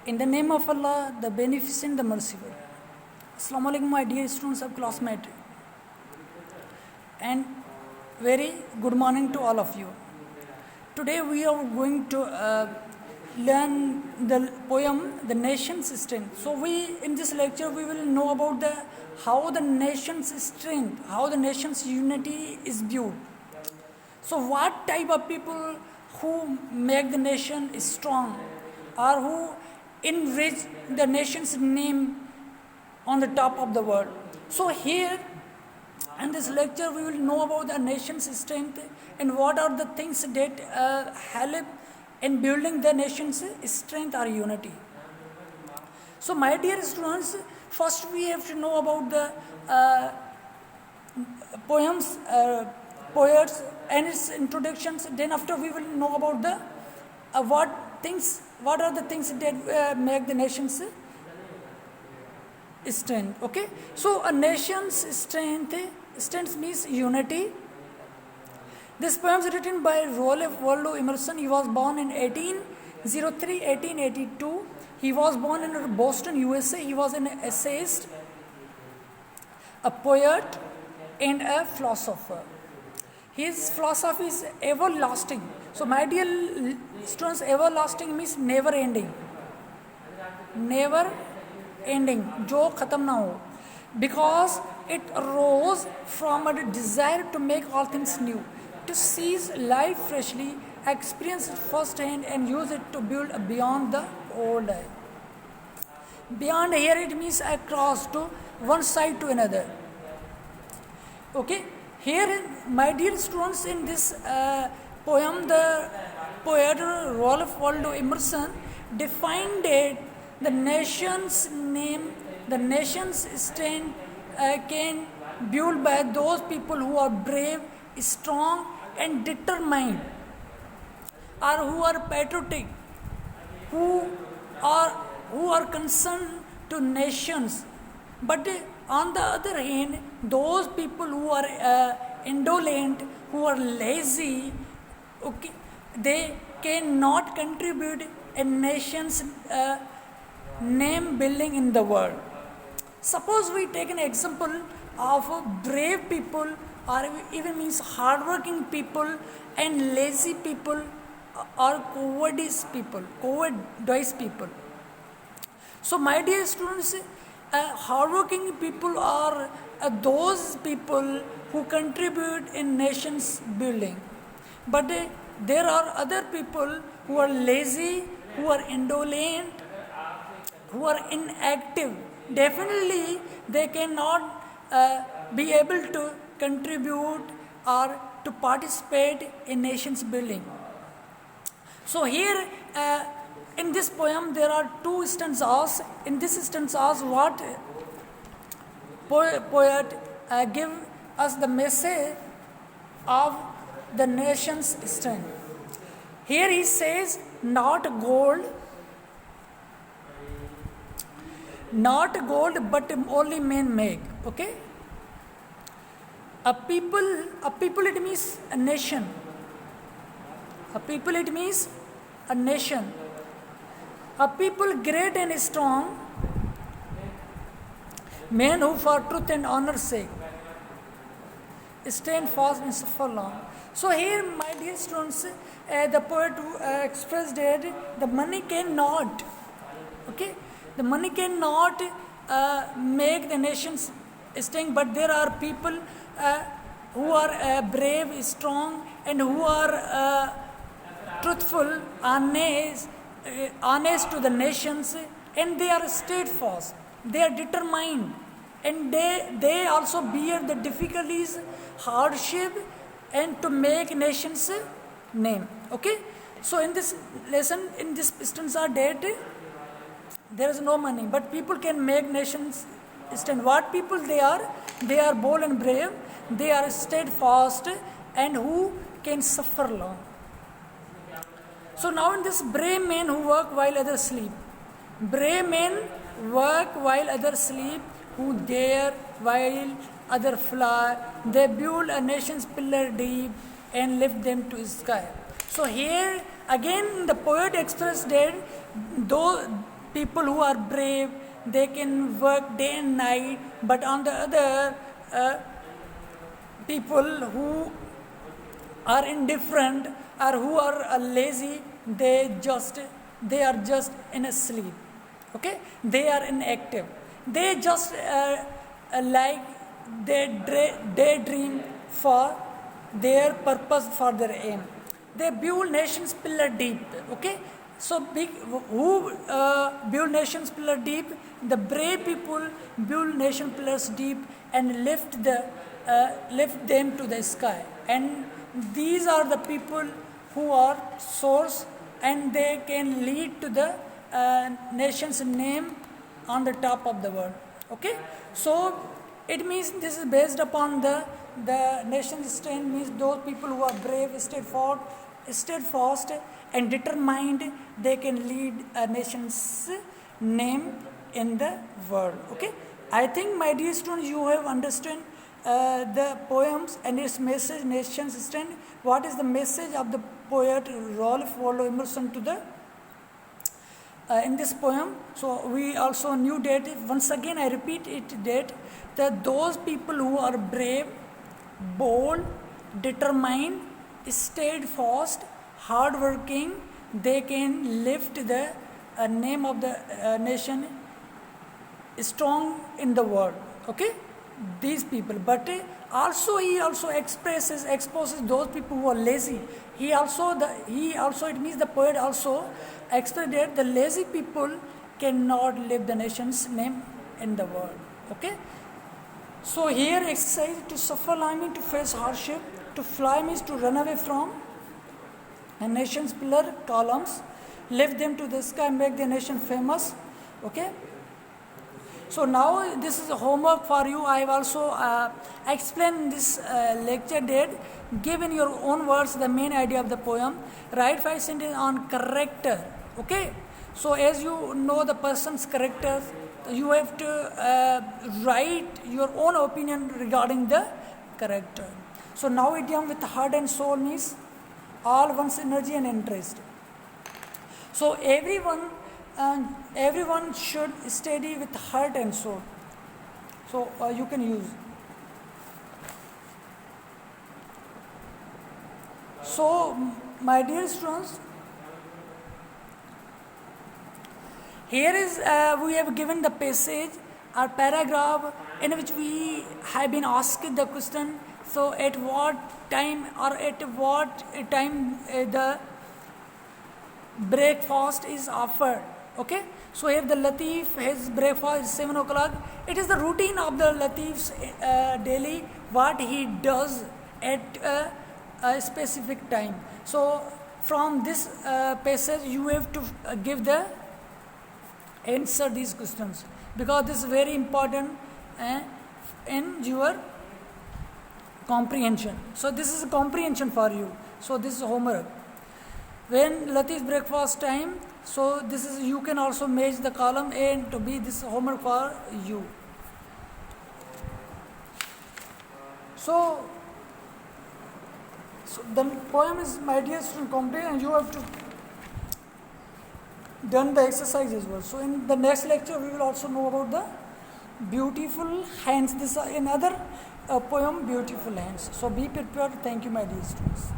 In the name of Allah, the Beneficent, the Merciful. Assalamu alaikum, my dear students of classmate, and very good morning to all of you. Today we are going to learn the poem "The Nation's Strength." So in this lecture we will know about how the nation's strength, how the nation's unity is viewed. So what type of people who make the nation strong, or who enrich the nation's name on the top of the world. So here in this lecture we will know about the nation's strength and what are the things that help in building the nation's strength or unity. So my dear students, first we have to know about the poems, poets and its introductions. Then after we will know about the what are the things that make the nation's strength. Okay, so a nation's strength means unity. This poem is written by Ralph Waldo Emerson. He was born in 1803-1882. He was born in Boston, USA. He was an essayist, a poet, and a philosopher. His philosophy is everlasting. So my dear students, everlasting means never ending. Never ending, जो खत्म ना हो, because it arose from a desire to make all things new, to seize life freshly, experience it firsthand, and use it to build beyond the old. Beyond here it means across, to one side to another. Okay, here my dear students, in this poem the poet Ralph Waldo Emerson defined it. The nation's name, the nation's strength can built by those people who are brave, strong, and determined, or who are patriotic, who are concerned to nations. But on the other hand, those people who are indolent, who are lazy, okay, they cannot contribute a nation's name building in the world. Suppose we take an example of brave people, or even means hardworking people, and lazy people, or cowardice people. So my dear students, hardworking people are those people who contribute in nation's building. But there are other people who are lazy, who are indolent, who are inactive. Definitely they cannot be able to contribute or to participate in nation's building. So here in this poem there are two stanzas. In this stanzas, what poet give us the message of the nation's strength. Here he says, not gold, but only men make. Okay, a people it means a nation. A people it means a nation. A people great and strong, men who for truth and honor's sake stand fast and suffer long. So here, my dear students, the poet expressed that the money cannot, okay, the money cannot make the nations strong, but there are people who are brave, strong, and who are truthful, honest to the nations, and they are steadfast, they are determined, and they also bear the difficulties, hardship, and to make nations name. Okay, so in this lesson, in this stanza, that there is no money, but people can make nations stand. What people they are bold and brave, they are steadfast, and who can suffer long. So now in this, brave men who work while others sleep. Brave men work while others sleep, who dare while others fly. They build a nation's pillar deep and lift them to the sky. So here again the poet expressed that though people who are brave, they can work day and night, but on the other, people who are indifferent or who are lazy, they are just in a sleep. Okay, they are inactive. They just like they daydream for their purpose, for their aim. They build nations pillar deep. Okay, so big who build nations pillar deep? The brave people build nation pillars deep and lift them to the sky. And these are the people who are source, and they can lead to the nation's name on the top of the world. Okay, so it means this is based upon the nation's strength, means those people who are brave, steadfast and determined, they can lead a nation's name in the world. Okay, I think, my dear students, you have understood the poems and its message, nation's strength. What is the message of the poet Ralph Waldo Emerson to the in this poem? So we also knew that, once again I repeat it, that those people who are brave, bold, determined, steadfast, hardworking, they can lift the name of the nation strong in the world. Okay, these people. But he also exposes those people who are lazy. He also it means the poet also expressed that the lazy people cannot lift the nation's name in the world. Okay, so here exercise: to suffer means to face hardship, to fly means to run away from a nation's pillar columns, lift them to the sky, make the nation famous. Okay, so now this is a homework for you. I have also explained this lecture that give in your own words the main idea of the poem. Write 5 sentences on character. Okay, so as you know the person's character, you have to write your own opinion regarding the character. So now idiom with heart and soul means all one's energy and interest. So everyone should study with heart and soul. So you can use. So my dear students, here is we have given the passage or paragraph in which we have been asked the question. So at what time the breakfast is offered? Okay, so here the Latif, his breakfast is 7 o'clock. It is the routine of the Latif's daily, what he does at a specific time. So from this passage you have to give the answer these questions, because this is very important in your comprehension. So this is a comprehension for you. So this is homework. When Latif's breakfast time, so this is, you can also match the column A and to B. This is homework for you. So the poem is, my dear student, complete, and you have to done the exercise as well. So in the next lecture we will also know about the beautiful hands. This is another poem, beautiful hands. So be prepared. Thank you, my dear students.